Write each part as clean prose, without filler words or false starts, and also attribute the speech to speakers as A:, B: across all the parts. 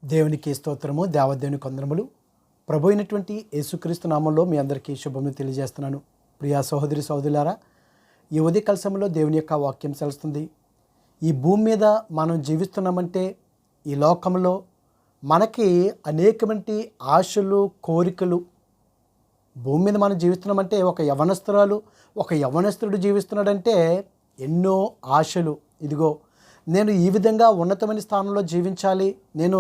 A: దేవునికి స్తోత్రము, దేవదేవునికి వందనములు. ప్రభు అయినటువంటి యేసుక్రీస్తు నామంలో మీ అందరికీ శుభములు తెలియజేస్తున్నాను. ప్రియా సహోదరి సహోదరులారా, ఈ ఉదయకాల సమయంలో దేవుని యొక్క వాక్యం సెలుస్తుంది. ఈ భూమి మీద మనం జీవిస్తున్నామంటే ఈ లోకంలో మనకి అనేకమంటి ఆశలు, కోరికలు. భూమి మీద మనం జీవిస్తున్నామంటే ఒక యవ్వనస్తుడు జీవిస్తున్నాడంటే ఎన్నో ఆశలు. ఇదిగో నేను ఈ విధంగా ఉన్నతమైన స్థానంలో జీవించాలి, నేను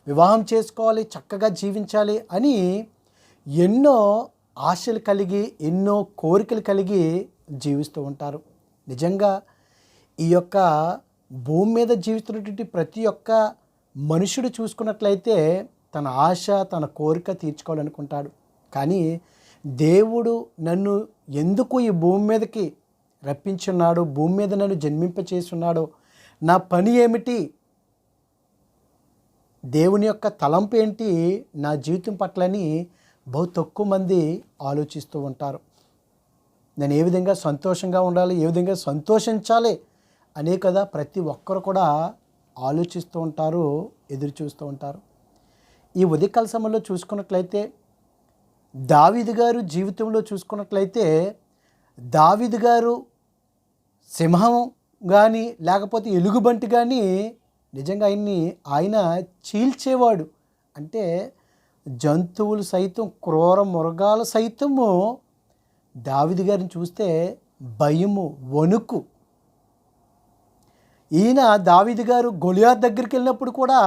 A: వివాహం చేసుకోవాలి, చక్కగా జీవించాలి అని ఎన్నో ఆశలు కలిగి, ఎన్నో కోరికలు కలిగి జీవిస్తూ ఉంటారు. నిజంగా ఈ యొక్క భూమి మీద జీవిస్తున్నటువంటి ప్రతి ఒక్క మనుషుడు చూసుకున్నట్లయితే తన ఆశ, తన కోరిక తీర్చుకోవాలనుకుంటాడు. కానీ దేవుడు నన్ను ఎందుకు ఈ భూమి మీదకి రప్పించున్నాడు, భూమి మీద నన్ను జన్మింపచేస్తున్నాడో, నా పని ఏమిటి, దేవుని యొక్క తలంపు ఏంటి నా జీవితం పట్లని బహు తక్కువ మంది ఆలోచిస్తూ ఉంటారు. నేను ఏ విధంగా సంతోషంగా ఉండాలి, ఏ విధంగా సంతోషించాలి అనే కదా ప్రతి ఒక్కరు కూడా ఆలోచిస్తూ ఉంటారు, ఎదురు చూస్తూ ఉంటారు. ఈ ఉదయకాల సమయంలో చూసుకున్నట్లయితే దావీదు గారు జీవితంలో చూసుకున్నట్లయితే దావీదు గారు సింహం కానీ లేకపోతే ఎలుగుబంటి కానీ నిజంగా ఆయన చీల్చేవాడు. అంటే జంతువులు సైతం, క్రూర మృగాలు సైతము దావీదు గారిని చూస్తే భయము, వణుకు. ఈయన దావీదు గారు గొలియాతు దగ్గరికి వెళ్ళినప్పుడు కూడా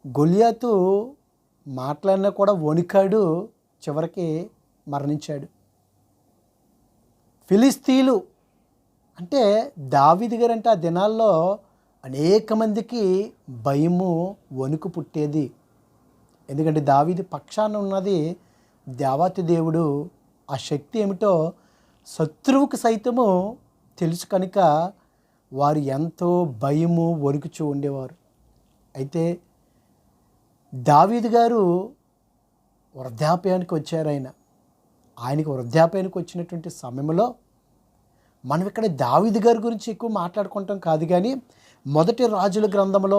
A: గొలియాతు మాట్లాడినా కూడా వణికాడు, చివరికి మరణించాడు. ఫిలిస్తీన్లు అంటే దావీదు గారు అంటే ఆ దినాల్లో అనేక మందికి భయము, వణుకు పుట్టేది. ఎందుకంటే దావీదు పక్షాన ఉన్నది దేవాతి దేవుడు. ఆ శక్తి ఏమిటో శత్రువుకు సైతము తెలుసు కనుక వారు ఎంతో భయము, వణుకుచూ ఉండేవారు. అయితే దావీదు గారు వృద్ధాప్యానికి వచ్చారు. ఆయనకు వృద్ధాప్యానికి వచ్చినటువంటి సమయంలో మనం ఇక్కడ దావీదు గారి గురించి ఎక్కువ మాట్లాడుకుంటాం కాదు, కానీ మొదటి రాజుల గ్రంథంలో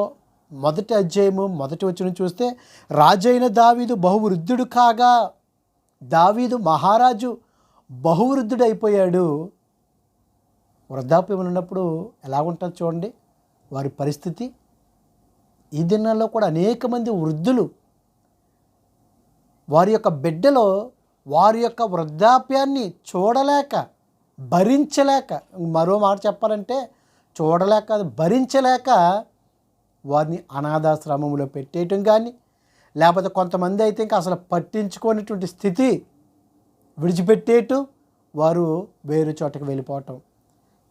A: మొదటి అధ్యాయము మొదటి వచనం చూస్తే రాజైన దావీదు బహువృద్ధుడు కాగా, దావీదు మహారాజు బహువృద్ధుడు అయిపోయాడు. వృద్ధాప్యం ఉన్నప్పుడు ఎలా ఉంటుంది చూడండి వారి పరిస్థితి. ఈ దినాల్లో కూడా అనేక మంది వృద్ధులు వారి యొక్క బిడ్డలో వారి యొక్క వృద్ధాప్యాన్ని చూడలేక, భరించలేక, మరో మాట చెప్పాలంటే చూడలేక, భరించలేక వారిని అనాథాశ్రమంలో పెట్టేయటం కానీ, లేకపోతే కొంతమంది అయితే ఇంకా అసలు పట్టించుకునేటువంటి స్థితి, విడిచిపెట్టేయటం, వారు వేరే చోటకి వెళ్ళిపోవటం.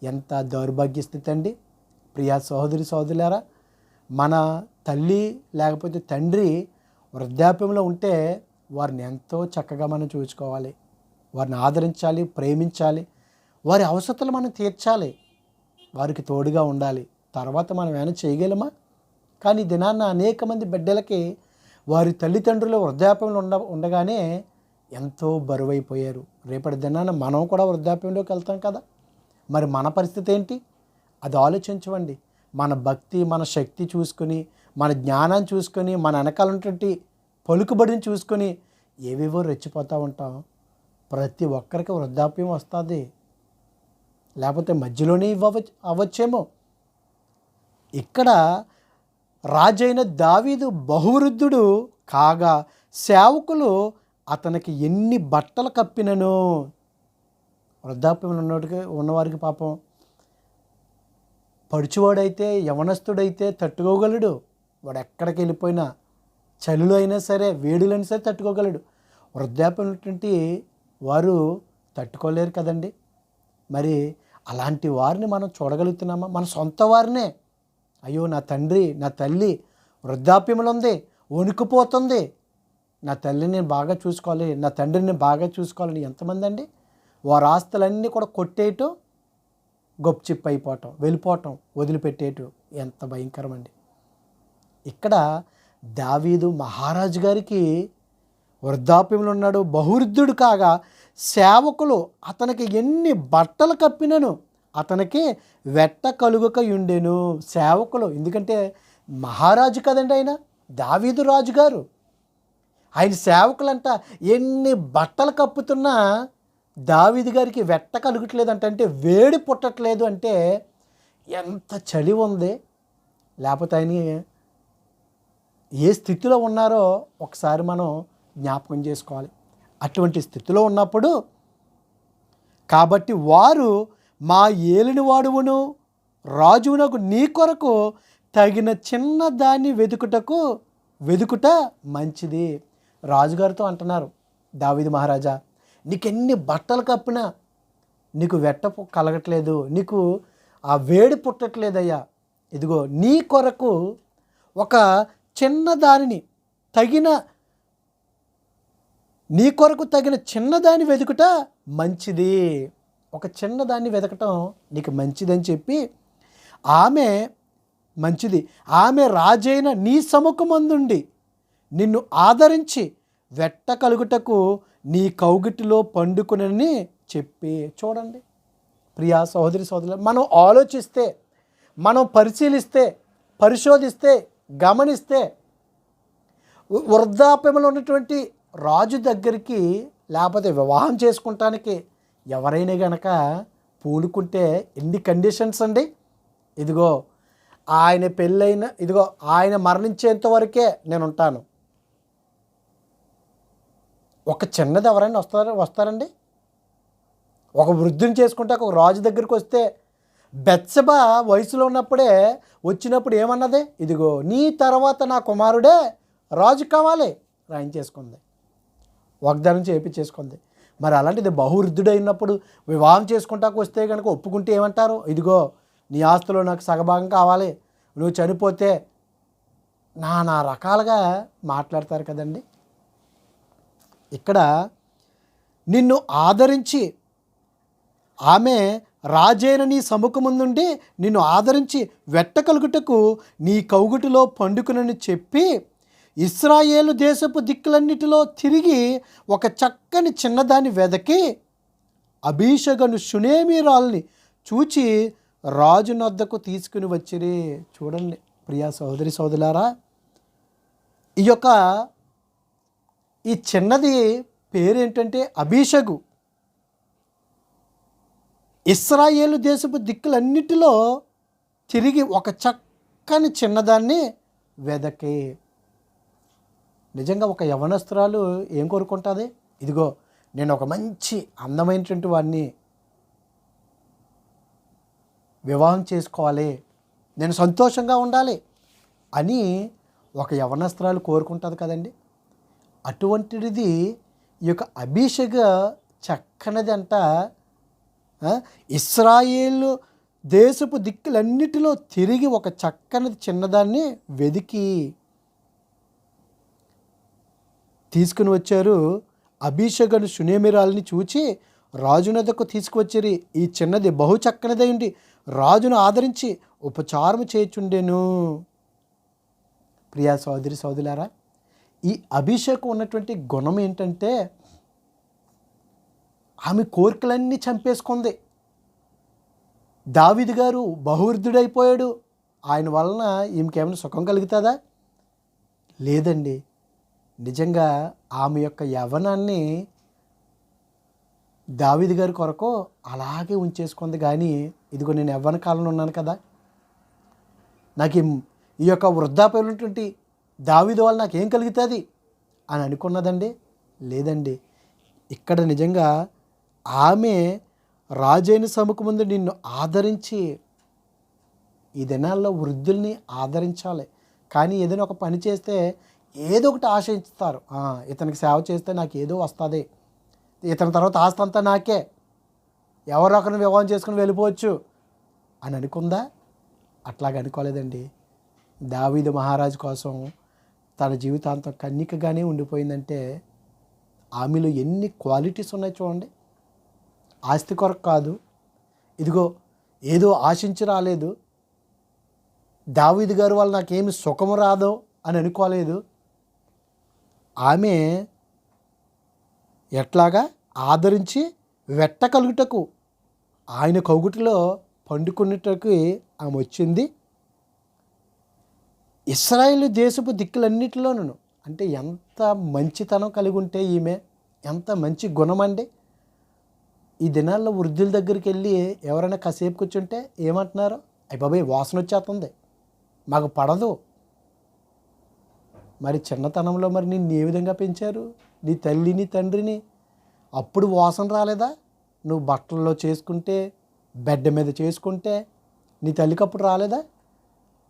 A: ఎంత దౌర్భాగ్య స్థితి అండి. ప్రియా సహోదరి సహోదరులారా, మన తల్లి లేకపోతే తండ్రి వృద్ధాప్యంలో ఉంటే వారిని ఎంతో చక్కగా మనం చూసుకోవాలి, వారిని ఆదరించాలి, ప్రేమించాలి, వారి అవసరతలు మనం తీర్చాలి, వారికి తోడుగా ఉండాలి. తర్వాత మనం ఏమైనా చేయగలమా? కానీ దినాన్న అనేక మంది బిడ్డలకి వారి తల్లిదండ్రులు వృద్ధాప్యంలో ఉండగానే ఎంతో బరువైపోయారు. రేపటి దినాన మనం కూడా వృద్ధాప్యంలోకి వెళ్తాం కదా, మరి మన పరిస్థితి ఏంటి? అది ఆలోచించవండి. మన భక్తి, మన శక్తి చూసుకొని, మన జ్ఞానాన్ని చూసుకొని, మన వెనకాల ఉన్నటువంటి పలుకుబడిని చూసుకొని ఏవేవో రెచ్చిపోతూ ఉంటాం. ప్రతి ఒక్కరికి వృద్ధాప్యం వస్తుంది, లేకపోతే మధ్యలోనే అవ్వచ్చేమో. ఇక్కడ రాజైన దావీదు బహువృద్ధుడు కాగా సేవకులు అతనికి ఎన్ని బట్టలు కప్పినను. వృద్ధాప్యంలో ఉన్నవారికి పాపం పడుచువాడైతే, యవనస్తుడైతే తట్టుకోగలడు. వాడు ఎక్కడికి వెళ్ళిపోయినా, చలిలో అయినా సరే, వేడిలో అయినా సరే తట్టుకోగలడు. వృద్ధాప్యం ఉన్నటువంటి వారు తట్టుకోలేరు కదండి. మరి అలాంటి వారిని మనం చూడగలుగుతున్నామా? మన సొంత వారినే, అయ్యో నా తండ్రి, నా తల్లి వృద్ధాప్యంలో ఉంది, వణుకుపోతుంది, నా తల్లిని నేను బాగా చూసుకోవాలి, నా తండ్రిని బాగా చూసుకోవాలని ఎంతమంది అండి? వారి ఆస్తులన్నీ కూడా కొట్టేయటం, గొప్పచిప్ అయిపోవటం, వెళ్ళిపోవటం, వదిలిపెట్టేయటం. ఎంత భయంకరం అండి. ఇక్కడ దావీదు మహారాజు గారికి వృద్ధాప్యంలో ఉన్నాడు, బహువృద్ధుడు కాగా సేవకులు అతనికి ఎన్ని బట్టలు కప్పినను అతనికి వెట్ట కలుగక ఉండెను. సేవకులు, ఎందుకంటే మహారాజు కదండి ఆయన, దావీదు రాజు గారు. ఆయన సేవకులంట ఎన్ని బట్టలు కప్పుతున్నా దావీదు గారికి వెట్ట కలుగట్లేదంట. అంటే వేడి పుట్టట్లేదు అంటే ఎంత చలి ఉంది, లేకపోతే ఆయన ఏ స్థితిలో ఉన్నారో ఒకసారి మనం జ్ఞాపకం చేసుకోవాలి. అటువంటి స్థితిలో ఉన్నప్పుడు కాబట్టి వారు మా ఏలినవాడువును రాజువునకు నీ కొరకు తగిన చిన్న దాన్ని వెదుకుట మంచిది. రాజుగారితో అంటున్నారు, దావీదు మహారాజా, నీకెన్ని బట్టలు కప్పినా నీకు వెట్ట కలగట్లేదు, నీకు ఆ వేడి పుట్టట్లేదయ్యా. ఇదిగో నీ కొరకు ఒక చిన్నదానిని నీ కొరకు తగిన చిన్నదాన్ని వెతుకుట మంచిది. ఒక చిన్నదాన్ని వెతకటం నీకు మంచిదని చెప్పి ఆమె రాజైన నీ సముఖమందుండి నిన్ను ఆదరించి వెట్ట కలుగుటకు నీ కౌగిటిలో పండుకునని చెప్పి. చూడండి ప్రియా సహోదరి సోదరులు, మనం ఆలోచిస్తే, మనం పరిశోధిస్తే, గమనిస్తే వృద్ధాప్యంలో ఉన్నటువంటి రాజు దగ్గరికి లేకపోతే వివాహం చేసుకుంటానికి ఎవరైనా గనక పూనుకుంటే ఎన్ని కండిషన్స్ అండి. ఇదిగో ఆయన మరణించేంత వరకే నేను ఉంటాను. ఒక చిన్నది ఎవరైనా వస్తారండి? ఒక వృద్ధుని చేసుకుంటే ఒక రాజు దగ్గరికి వస్తే బెత్షెబ వయసులో ఉన్నప్పుడే వచ్చినప్పుడు ఏమన్నది? ఇదిగో నీ తర్వాత నా కుమారుడే రాజు కావాలి రాయించేసుకుంది, వాగ్దానం చేయించేసుకుంది. మరి అలాంటిది బహువృద్ధుడైనప్పుడు వివాహం చేసుకుంటాకు వస్తే కనుక ఒప్పుకుంటే ఏమంటారు? ఇదిగో నీ ఆస్తులో నాకు సగభాగం కావాలి, నువ్వు చనిపోతే నానా రకాలుగా మాట్లాడతారు కదండి. ఇక్కడ నిన్ను ఆదరించి ఆమె రాజైన నీ సముఖముందుండి నిన్ను ఆదరించి వెట్ట కలుగుటకు నీ కౌగుటిలో పండుకునని చెప్పి ఇశ్రాయేలు దేశపు దిక్కులన్నిటిలో తిరిగి ఒక చక్కని చిన్నదాన్ని వెదకి అబీషగను షునేమీరాల్ని చూచి రాజు నొద్దకు తీసుకుని వచ్చిరి. చూడండి ప్రియా సహోదరి సోదరులారా, ఈ చిన్నది పేరేంటంటే అబీషగు. ఇశ్రాయేలు దేశపు దిక్కులన్నిటిలో తిరిగి ఒక చక్కని చిన్నదాన్ని వెదకి. నిజంగా ఒక యవనస్తురాలు ఏం కోరుకుంటుంది? ఇదిగో నేను ఒక మంచి అందమైనటువంటి వాడిని వివాహం చేసుకోవాలి, నేను సంతోషంగా ఉండాలి అని ఒక యవనస్తురాలు కోరుకుంటుంది కదండి. అటువంటిది ఈ యొక్క అబీషగ చక్కనిది అంట. ఇశ్రాయేలు దేశపు దిక్కులన్నిటిలో తిరిగి ఒక చక్కనిది చిన్నదాన్ని వెదికి తీసుకుని వచ్చారు. అబీషగను షునేమిరాల్ని చూచి రాజునద్దకు తీసుకువచ్చిరి. ఈ చిన్నది బహు చక్కనిదైంది, రాజును ఆదరించి ఉపచారము చేయుచుండెను. ప్రియా సోదరి సోదరులారా, ఈ అభిషేకం ఉన్నటువంటి గుణం ఏంటంటే ఆమె కోరికలన్నీ చంపేసుకుంది. దావీదు గారు బహువృద్ధుడైపోయాడు, ఆయన వలన ఈమెకేమైనా సుఖం కలుగుతుందా? లేదండి. నిజంగా ఆమె యొక్క యవ్వనాన్ని దావీదు గారి కొరకు అలాగే ఉంచేసుకుంది. కానీ ఇదిగో నేను యవ్వన కాలంలో ఉన్నాను కదా, నాకు ఈ యొక్క వృద్ధాప్యం ఉన్నటువంటి దావీదు వల్ల నాకేం కలుగుతుంది అని అనుకున్నదండి. లేదండి, ఇక్కడ నిజంగా ఆమె రాజైన సముఖముందు నిన్ను ఆదరించి, ఈ దినాల్లో వృద్ధుల్ని ఆదరించాలి. కానీ ఏదైనా ఒక పని చేస్తే ఏదో ఒకటి ఆశిస్తారు. ఇతనికి సేవ చేస్తే నాకు ఏదో వస్తుంది, ఇతని తర్వాత ఆస్తి అంతా నాకే, ఎవరొకరిని వివాహం చేసుకుని వెళ్ళిపోవచ్చు అని అనుకుందా? అట్లాగ అనుకోలేదండి. దావీదు మహారాజు కోసం తన జీవితాంతం కన్నికగానే ఉండిపోయిందంటే ఆమెలో ఎన్ని క్వాలిటీస్ ఉన్నాయి చూడండి. ఆస్తి కొరకు కాదు, ఇదిగో ఏదో ఆశించి రాలేదు, దావీదు గారు వల్ల నాకేమి సుఖము రాదో అని అనుకోలేదు. ఆమె ఎట్లాగా ఆదరించి వెట్ట కలుగుటకు ఆయన కౌగుటిలో పండుకున్నట్టుకి ఆమె వచ్చింది. ఇశ్రాయేలు దేశపు దిక్కులన్నిటిలోనూ అంటే ఎంత మంచితనం కలిగి ఉంటే ఈమె, ఎంత మంచి గుణం అండి. ఈ దినాల్లో వృద్ధుల దగ్గరికి వెళ్ళి ఎవరైనా కాసేపు కూర్చుంటే ఏమంటున్నారు, అయ్య బాబాయ్ వాసన వచ్చేస్తుంది, మాకు పడదు. మరి చిన్నతనంలో మరి నిన్ను ఏ విధంగా పెంచారు నీ తల్లిని తండ్రిని? అప్పుడు వాసన రాలేదా? నువ్వు బట్టల్లో చేసుకుంటే, బెడ్ మీద చేసుకుంటే నీ తల్లికి అప్పుడు రాలేదా?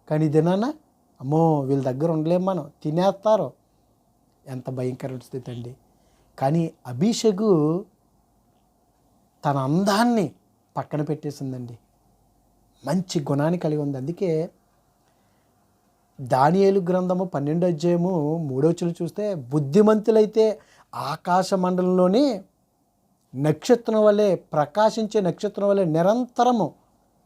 A: కానీ దినాన అమ్మో వీళ్ళ దగ్గర ఉండలేం, మనం తినేస్తారు. ఎంత భయంకర స్థితి అండి. కానీ అభిషేకు తన అందాన్ని పక్కన పెట్టేసిందండి. మంచి గుణాన్ని కలిగి ఉంది. అందుకే దానియేలు గ్రంథము 12వ అధ్యాయము 3వ వచనం చూస్తే, బుద్ధిమంతులైతే ఆకాశ మండలంలోని నక్షత్రం వలె ప్రకాశించే నక్షత్రం వలె నిరంతరము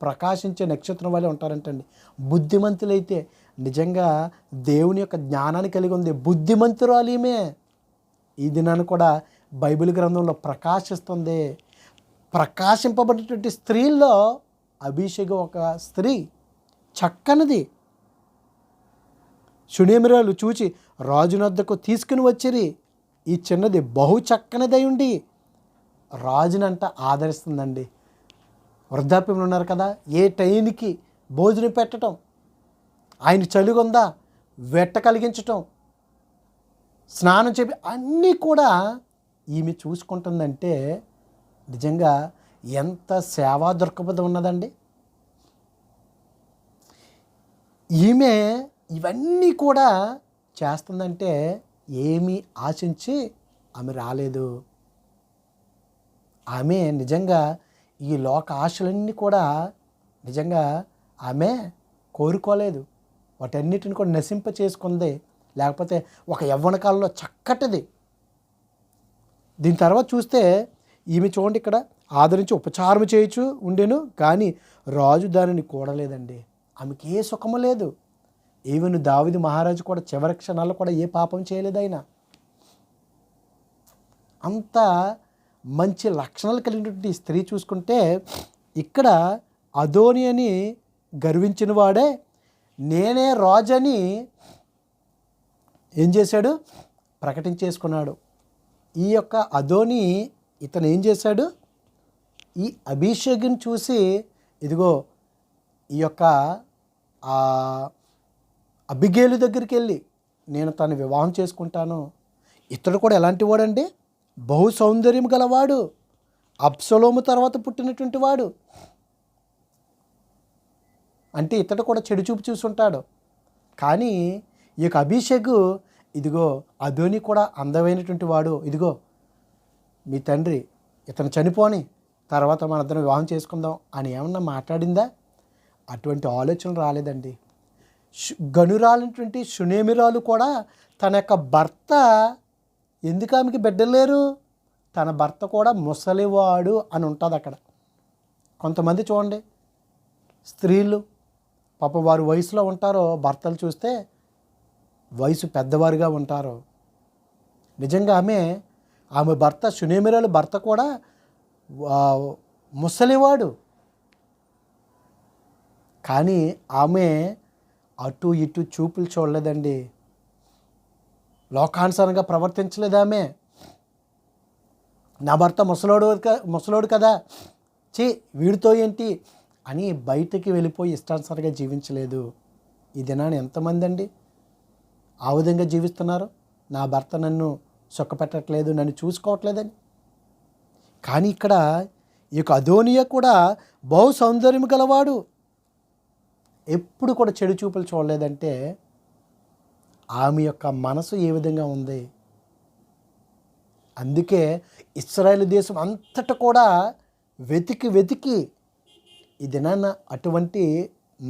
A: ప్రకాశించే నక్షత్రం వలె ఉంటారంటండి. బుద్ధిమంతులైతే నిజంగా దేవుని యొక్క జ్ఞానాన్ని కలిగి ఉంది. బుద్ధిమంతురాలీమే ఈ దినాన్ని కూడా బైబిల్ గ్రంథంలో ప్రకాశిస్తుంది. ప్రకాశింపబడినటువంటి స్త్రీల్లో అభిషేకం ఒక స్త్రీ చక్కనిది. షునేమిరాలు చూచి రాజునొద్దకు తీసుకుని వచ్చిరి, ఈ చిన్నది బహు చక్కనిదై ఉండి రాజునంట ఆదరిస్తుందండి. వృద్ధాప్యంలో ఉన్నారు కదా, ఏ టైంకి భోజనం పెట్టడం, ఆయన చలిగొందా వెట్ట కలిగించటం, స్నానం చెప్పి అన్నీ కూడా ఈమె చూసుకుంటుందంటే నిజంగా ఎంత సేవా దృక్పథం ఉన్నదండి. ఈమె ఇవన్నీ కూడా చేస్తుందంటే ఏమీ ఆశించి ఆమె రాలేదు. ఆమె నిజంగా ఈ లోక ఆశలన్నీ కూడా నిజంగా ఆమె కోరుకోలేదు. వాటన్నిటిని కూడా నశింప చేసుకుంది. లేకపోతే ఒక యవ్వన కాలంలో చక్కటిది. దీని తర్వాత చూస్తే ఈమె చూడండి, ఇక్కడ ఆదరించి ఉపచారం చేయొచ్చు ఉండెను, కానీ రాజు దానిని కూడలేదండి. ఆమెకి ఏ సుఖము లేదు. ఈవెన్ దావీదు మహారాజు కూడా చివరి క్షణాల్లో కూడా ఏ పాపం చేయలేదు. ఆయన అంత మంచి లక్షణాలు కలిగినటువంటి స్త్రీ చూసుకుంటే, ఇక్కడ అదోని అని గర్వించిన వాడే నేనే రాజని ఏం చేశాడు, ప్రకటించేసుకున్నాడు. ఈ యొక్క అదోని ఇతను ఏం చేశాడు, ఈ అభిషేకుని చూసి ఇదిగో ఈ యొక్క అబిగేలు దగ్గరికి వెళ్ళి నేను తను వివాహం చేసుకుంటాను. ఇతడు కూడా ఎలాంటి వాడండి, బహు సౌందర్యం గలవాడు, అబ్సలోము తర్వాత పుట్టినటువంటి వాడు. అంటే ఇతడు కూడా చెడు చూపు చూసుంటాడు. కానీ ఈ యొక్క అభిషేకు ఇదిగో అదోని కూడా అందమైనటువంటి వాడు, ఇదిగో మీ తండ్రి ఇతను చనిపోని తర్వాత మన ఇద్దరం వివాహం చేసుకుందాం అని ఏమన్నా మాట్లాడిందా? అటువంటి ఆలోచన రాలేదండి. గనురాలైనటువంటి షునేమిరాలు కూడా తన యొక్క భర్త, ఎందుకు ఆమెకి బిడ్డలు లేరు, తన భర్త కూడా ముసలివాడు అని ఉంటుంది అక్కడ. కొంతమంది చూడండి స్త్రీలు పాప వారు వయసులో ఉంటారో, భర్తలు చూస్తే వయసు పెద్దవారుగా ఉంటారు. నిజంగా ఆమె భర్త షునేమిరాలు భర్త కూడా ముసలివాడు. కానీ ఆమె అటు ఇటు చూపులు చూడలేదండి. లోకానుసారంగా ప్రవర్తించలేదు. ఆమె నా భర్త ముసలోడు కదా, వీడితో ఏంటి అని బయటికి వెళ్ళిపోయి ఇష్టానుసారంగా జీవించలేదు. ఈ దినాన్ని ఎంతమంది అండి ఆ విధంగా జీవిస్తున్నారు? నా భర్త నన్ను సుఖపెట్టట్లేదు, నన్ను చూసుకోవట్లేదని. కానీ ఇక్కడ ఈ యొక్క అదోనియా కూడా బహు సౌందర్యం గలవాడు, ఎప్పుడు కూడా చెడు చూపులు చూడలేదంటే ఆమె యొక్క మనసు ఏ విధంగా ఉంది. అందుకే ఇశ్రాయేలు దేశం అంతటా కూడా వెతికి ఈ దినాన అటువంటి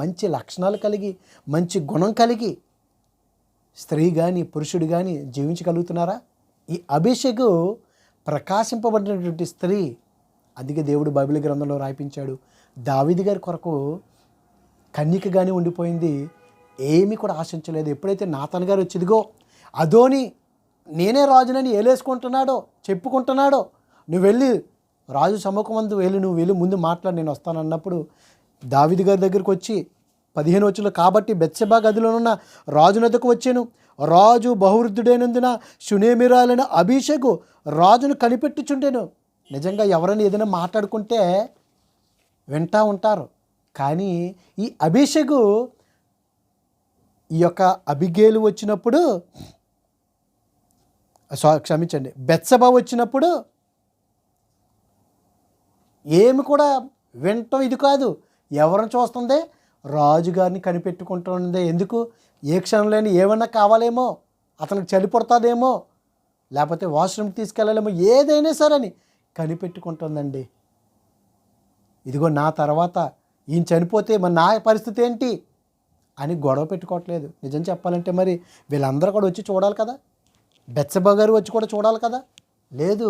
A: మంచి లక్షణాలు కలిగి, మంచి గుణం కలిగి స్త్రీ కానీ పురుషుడు కానీ జీవించగలుగుతున్నారా? ఈ అభిషేకు ప్రకాశింపబడినటువంటి స్త్రీ. అందుకే దేవుడు బైబిల్ గ్రంథంలో రాయించాడు, దావీదు గారి కొరకు కన్యకగానే ఉండిపోయింది, ఏమీ కూడా ఆశించలేదు. ఎప్పుడైతే నాతాన్ గారు వచ్చిదిగో అదోని నేనే రాజునని ఏలేసుకుంటున్నాడో, చెప్పుకుంటున్నాడో, నువ్వు వెళ్ళి రాజు సముఖమందు వెళ్ళి నువ్వు వెళ్ళి ముందు మాట్లాడి నేను వస్తానన్నప్పుడు దావీదు గారి దగ్గరికి వచ్చి 15 వచనంలో, కాబట్టి బెత్షెబా గదిలోనున్న రాజు వద్దకు వచ్చాను. రాజు బహువృద్ధుడైనందున షునేమిరాలైన అబీషగు రాజును కనిపెట్టుచుండెను. నిజంగా ఎవరైనా ఏదైనా మాట్లాడుకుంటే వింటూ ఉంటారు. కానీ ఈ అబీషగు ఈ యొక్క అబిగేలు వచ్చినప్పుడు, క్షమించండి, బెత్షెబా వచ్చినప్పుడు ఏమి కూడా వినటం ఇది కాదు. ఎవరిని చూస్తుంది? రాజుగారిని కనిపెట్టుకుంటుంది. ఎందుకు? ఏ క్షణంలోని ఏమన్నా కావాలేమో, అతనికి చలి పడుతుందేమో, లేకపోతే వాష్రూమ్కి తీసుకెళ్ళాలేమో, ఏదైనా సరే అని కనిపెట్టుకుంటుందండి. ఇదిగో నా తర్వాత ఈయన చనిపోతే మరి నా పరిస్థితి ఏంటి అని గొడవ పెట్టుకోవట్లేదు. నిజం చెప్పాలంటే మరి వీళ్ళందరూ కూడా వచ్చి చూడాలి కదా, బెత్షెబా గారు వచ్చి కూడా చూడాలి కదా. లేదు,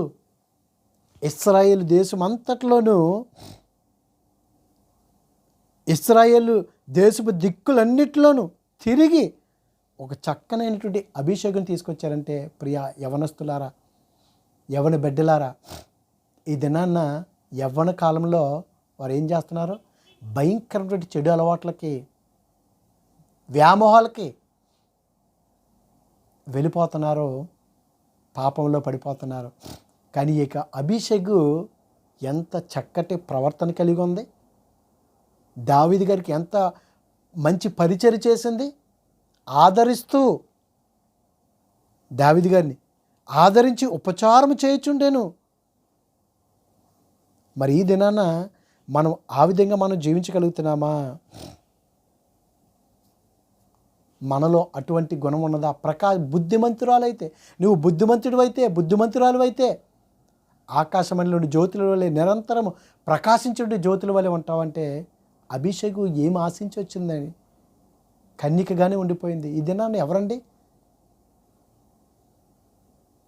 A: ఇశ్రాయేల్ దేశం అంతట్లోనూ, ఇశ్రాయేల్ దేశపు దిక్కులన్నిటిలోనూ తిరిగి ఒక చక్కనైనటువంటి అభిషేకం తీసుకొచ్చారంటే, ప్రియ యవనస్తులారా, యవన బిడ్డలారా, ఈ దినాన్న యవ్వన కాలంలో వారు ఏం చేస్తున్నారు? భయంకరమైన చెడు అలవాట్లకి, వ్యామోహాలకి వెళ్ళిపోతున్నారు, పాపంలో పడిపోతున్నారు. కానీ ఇక అభిషేకు ఎంత చక్కటి ప్రవర్తన కలిగి ఉంది, దావీదు గారికి ఎంత మంచి పరిచర్య చేసింది. ఆదరిస్తూ దావీదు గారిని ఆదరించి ఉపచారం చేయుచుండెను. మరి ఈ దినాన మనం ఆ విధంగా మనం జీవించగలుగుతున్నామా? మనలో అటువంటి గుణం ఉన్నదా? బుద్ధిమంతురాలు అయితే, నువ్వు బుద్ధిమంతురాలు అయితే ఆకాశమంలోని జ్యోతుల వలె నిరంతరము ప్రకాశించే జ్యోతుల వలె ఉంటావంటే, అభిషేకు ఏం ఆశించి వచ్చిందని కన్నికగానే ఉండిపోయింది. ఈ దినాన్ని ఎవరండి?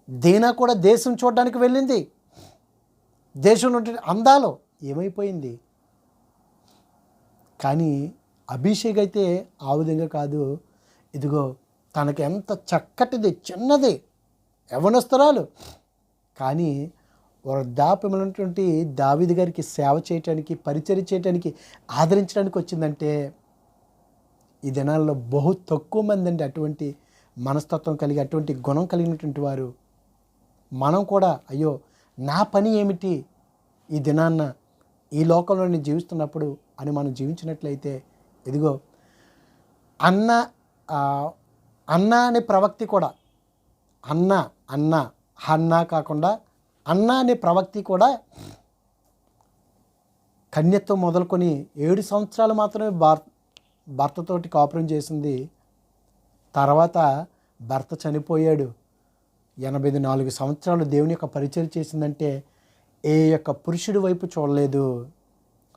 A: దీనా కూడా దేశం చూడడానికి వెళ్ళింది. దేశంలో అందాలు ఏమైపోయింది. కానీ అభిషేక్ అయితే ఆ విధంగా కాదు. ఇదిగో తనకి ఎంత చక్కటిది, చిన్నది, యవ్వనస్తురాలు, కానీ వృద్ధాప్యమైనటువంటి దావీదు గారికి సేవ చేయటానికి, పరిచర్య చేయటానికి, ఆదరించడానికి వచ్చిందంటే, ఈ దినాల్లో బహు తక్కువ మంది అండి అటువంటి మనస్తత్వం కలిగి, అటువంటి గుణం కలిగినటువంటి వారు. మనం కూడా అయ్యో నా పని ఏమిటి ఈ దినాన్న ఈ లోకంలో నేను జీవిస్తున్నప్పుడు అని మనం జీవించినట్లయితే, ఇదిగో అన్న అనే ప్రవక్తి కూడా, అన్న కాకుండా అన్న అనే ప్రవక్తి కూడా కన్యత్వం మొదలుకొని 7 సంవత్సరాలు మాత్రమే భర్తతోటి కాపురం చేసింది. తర్వాత భర్త చనిపోయాడు. 84 సంవత్సరాలు దేవుని యొక్క పరిచయం చేసిందంటే ఏ యొక్క పురుషుడి వైపు చూడలేదు.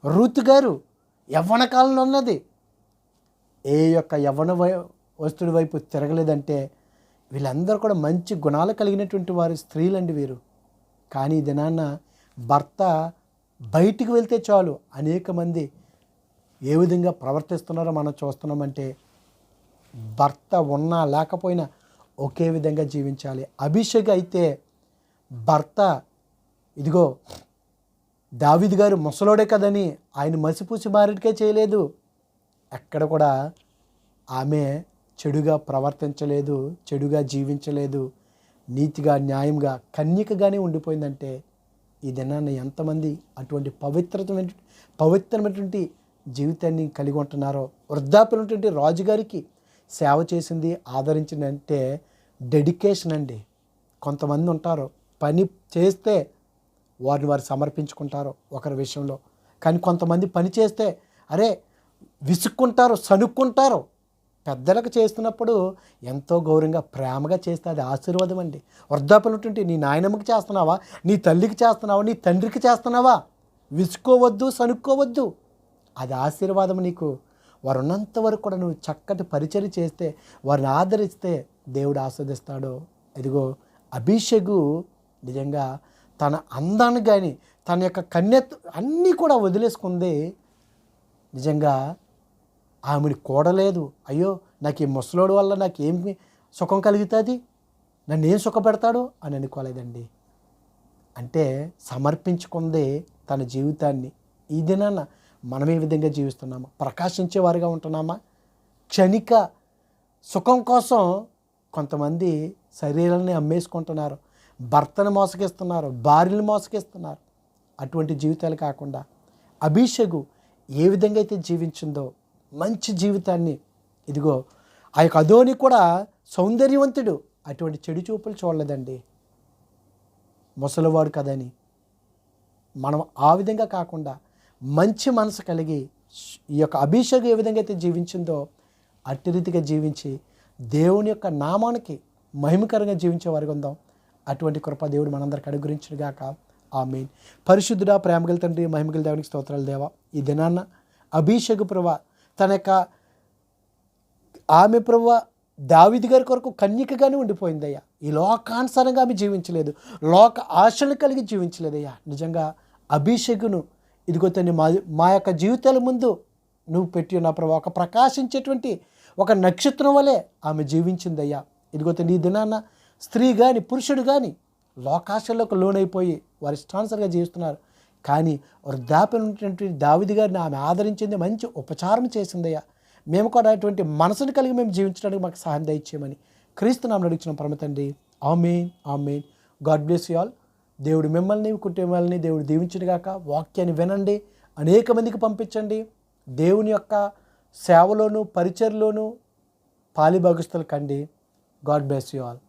A: రూతు గారు యవ్వన కాలంలో ఉన్నది, ఏ యొక్క యవ్వన వస్తుడి వైపు తిరగలేదంటే, వీళ్ళందరూ కూడా మంచి గుణాలు కలిగినటువంటి వారి స్త్రీలండి వీరు. కానీ దినాన్న భర్త బయటికి వెళ్తే చాలు అనేక మంది ఏ విధంగా ప్రవర్తిస్తున్నారో మనం చూస్తున్నామంటే, భర్త ఉన్నా లేకపోయినా ఒకే విధంగా జీవించాలి. అభిషేక్ అయితే భర్త, ఇదిగో దావీదు గారు ముసలోడే కదని ఆయన మసిపూసి మారేటికే చేయలేదు. ఎక్కడ కూడా ఆమె చెడుగా ప్రవర్తించలేదు, చెడుగా జీవించలేదు, నీతిగా న్యాయంగా కన్యకగానే ఉండిపోయిందంటే, ఈ దినాన్ని ఎంతమంది అటువంటి పవిత్రమైనటువంటి జీవితాన్ని కలిగి ఉంటున్నారో. వృద్ధాప్యులైనటువంటి రాజుగారికి సేవ చేసింది, ఆదరించిందంటే డెడికేషన్ అండి. కొంతమంది ఉంటారు పని చేస్తే వారు సమర్పించుకుంటారు ఒకరి విషయంలో, కానీ కొంతమంది పని చేస్తే విసుక్కుంటారు, సనుక్కుంటారు. పెద్దలకు చేస్తున్నప్పుడు ఎంతో గౌరవంగా ప్రేమగా చేస్తే అది ఆశీర్వాదం అండి. వృద్ధాప్యులటువంటి నీ నాయనమ్మకి చేస్తున్నావా, నీ తల్లికి చేస్తున్నావా, నీ తండ్రికి చేస్తున్నావా, విసుకోవద్దు, సనుక్కోవద్దు, అది ఆశీర్వాదం నీకు. వారు ఉన్నంత వరకు కూడా నువ్వు చక్కటి పరిచర్య చేస్తే, వారిని ఆదరిస్తే దేవుడు ఆస్వాదిస్తాడు. ఇదిగో అభిషేకు నిజంగా తన అందాన్ని కానీ తన యొక్క కన్యత్వం అన్నీ కూడా వదిలేసుకుంది. నిజంగా ఆమెని కూడలేదు. అయ్యో నాకు ఈ ముసలోడు వల్ల నాకేమి సుఖం కలుగుతుంది, నన్ను ఏం సుఖపెడతాడు అని అనుకోలేదండి. అంటే సమర్పించుకుంది తన జీవితాన్ని. ఈ దినాన మనం ఏ విధంగా జీవిస్తున్నామా? ప్రకాశించే వారిగా ఉంటున్నామా? క్షణిక సుఖం కోసం కొంతమంది శరీరాన్ని అమ్మేసుకుంటున్నారు, భర్తను మోసగిస్తున్నారు, భార్యను మోసగిస్తున్నారు. అటువంటి జీవితాలు కాకుండా అబీషగు ఏ విధంగా అయితే జీవించిందో మంచి జీవితాన్ని, ఇదిగో ఆ యొక్క అదోని కూడా సౌందర్యవంతుడు, అటువంటి చెడు చూపులు చూడలేదండి, ముసలివాడు కదని. మనం ఆ విధంగా కాకుండా మంచి మనసు కలిగి ఈ యొక్క అభిషేకం ఏ విధంగా అయితే జీవించిందో అట్టి రీతిగా జీవించి దేవుని యొక్క నామానికి మహిమకరంగా జీవించే వారికి ఉందాం. అటువంటి కృప దేవుడు మనందరికి అనుగ్రహించును గాక. ఆమేన్. పరిశుద్ధుడా, ప్రేమగల తండ్రి, మహిమగల దేవునికి స్తోత్రాలు దేవా. ఈ దినాన్న అభిషేక ప్రభువ తన యొక్క ఆమె ప్రభువ దావీదు గారి కొరకు కన్యకగానే ఉండిపోయిందయ్యా. ఈ లోకానుసారంగా ఆమె జీవించలేదు, లోక ఆశలు కలిగి జీవించలేదయ్యా. నిజంగా అభిషేకును ఇదిగో తండ్రి మా యొక్క జీవితాల ముందు నువ్వు పెట్టి ఉన్న ప్రభు ఒక ప్రకాశించేటువంటి ఒక నక్షత్రం వలె ఆమె జీవించిందయ్యా. ఇదిగో తండ్రి ఈ దినాన్న స్త్రీ కానీ పురుషుడు కానీ లోకాశలకు లోనైపోయి వారి ఇష్టానుసారంగా జీవిస్తున్నారు. కానీ వృద్ధాప్యం ఉన్నటువంటి దావీదు గారిని ఆమె ఆదరించింది, మంచి ఉపచారం చేసిందయ్యా. మేము కూడా అటువంటి మనసును కలిగి మేము జీవించడానికి మాకు సహాయం దయచేయమని క్రీస్తు నామమున అడుగుచున్నాం పరమ తండ్రి. ఆమేన్, ఆమేన్. God bless you all. దేవుడు మిమ్మల్ని, కుటుంబాలని దేవుడు దీవించును గాక. వాక్యాన్ని వినండి, అనేక మందికి పంపించండి. దేవుని యొక్క సేవలోను పరిచర్లోను పాలిభాగస్తులు కండి. God bless you all.